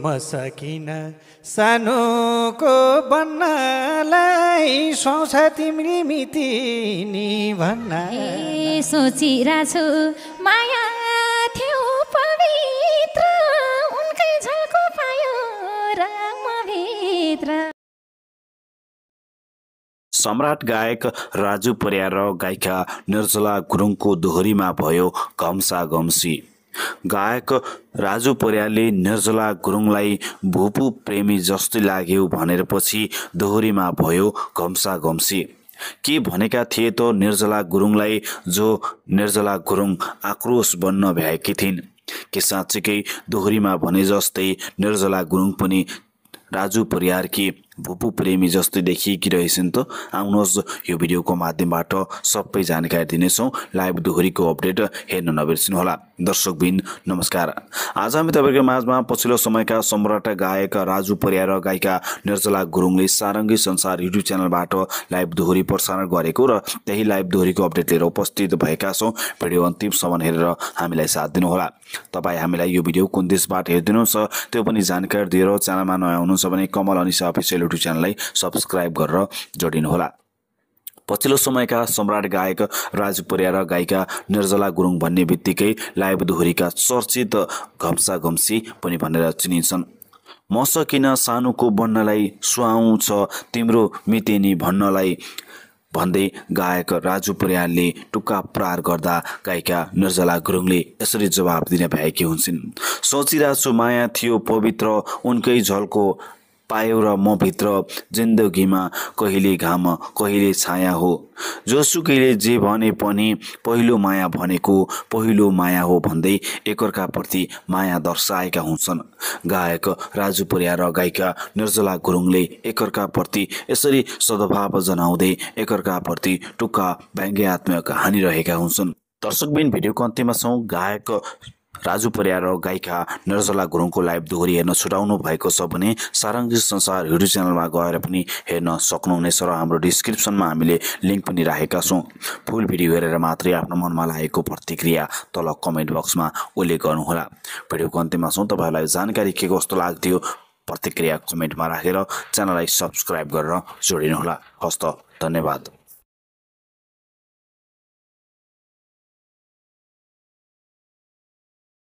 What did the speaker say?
म सकिन सानोको बन्नलाई सोच तिम्री मिति नि भन्न सोचिरहेछु माया थियो पवित्र उनकै झल्को पायो र म भित्र। सम्राट गायक राजु परियार र गायिका निर्जला गुरुङको दोहोरीमा भयो घम्सा घम्सी। गायक राजु परियारले निर्जला गुरुङलाई भूपू प्रेमी जस्तै लाग्यो भनेर पछि दोहोरीमा भयो घम्सा घम्सी। के भनेका थिए त निर्जला गुरुङलाई जो निर्जला गुरुङ आक्रोश बन्न भ्याएकी थिइन्। के साँच्चीकै दोहोरीमा भने जस्तै निर्जला गुरुङ पनि राजु परियारकी भूपू प्रेमी जस्तै देखिएकी रहेछन् त। आउनुहोस् यो भिडियोको माध्यमबाट सबै जानकारी दिनेछौँ। लाइभ दोहोरीको अपडेट हेर्न नबिर्सिनुहोला। दर्शकबिन नमस्कार। आज हामी तपाईको माझमा पछिल्लो समयका सम्राट गायक राजु परियार र गायिका निर्जला गुरुङले सारङ्गी संसार युट्युब च्यानलबाट लाइभ दोहोरी प्रसारण गरेको र त्यही लाइभ दोहोरीको अपडेट लिएर उपस्थित भएका छौँ। भिडियो अन्तिमसम्म हेरेर हामीलाई साथ दिनुहोला। तपाईँ हामीलाई यो भिडियो कुन देशबाट हेरिदिनुहुन्छ त्यो पनि जानकारी दिएर च्यानलमा नयाँ हुनुहुन्छ भने कमल अनिसा अफिसियल युट्युब च्यानललाई सब्स्क्राइब गरेर जोडिनुहोला। पछिल्लो समयका सम्राट गायक राजु परियार र गायिका निर्जला गुरुङ भन्ने बित्तिकै लाइभ दोहोरीका चर्चित घम्सा घम्सी पनि भनेर चिनिन्छन्। म सकिन सानोको बन्नलाई सुहाउँछ तिम्रो मितेनी भन्नलाई भन्दै गायक राजु परियारले टुक्का प्रहार गर्दा गायिका निर्जला गुरुङले यसरी जवाब दिन भएकी हुन्छन्। सोचिरहेछु माया थियो पवित्र उनकै झल्को पायो र म भित्र जिन्दगीमा कहिले घाम कहिले छाया हो जोसुकैले जे भने पनि पहिलो माया भनेको पहिलो माया हो भन्दै एकअर्काप्रति माया दर्शाएका हुन्छन्। गायक राजु परियार र गायिका निर्जला गुरुङले एकअर्काप्रति यसरी सद्भाव जनाउँदै एकअर्काप्रति टुक्का व्यङ्ग्यात्मक हानिरहेका हुन्छन्। दर्शकबिन भिडियोको अन्त्यमा छौँ। गायक राजु परियार र गायिका निर्जला गुरुङको लाइभ दोहोरी हेर्न छुटाउनु भएको छ भने सारङ्गी संसार युट्युब च्यानलमा गएर पनि हेर्न सक्नुहुनेछ र हाम्रो डिस्क्रिप्सनमा हामीले लिङ्क पनि राखेका छौँ। फुल भिडियो हेरेर मात्रै आफ्नो मनमा लागेको प्रतिक्रिया तल कमेन्ट बक्समा उल्लेख गर्नुहोला। भिडियोको अन्त्यमा छौँ। तपाईँहरूलाई जानकारी के कस्तो लाग्थ्यो प्रतिक्रिया कमेन्टमा राखेर च्यानललाई सब्स्क्राइब गरेर जोडिनुहोला। हस्त धन्यवाद।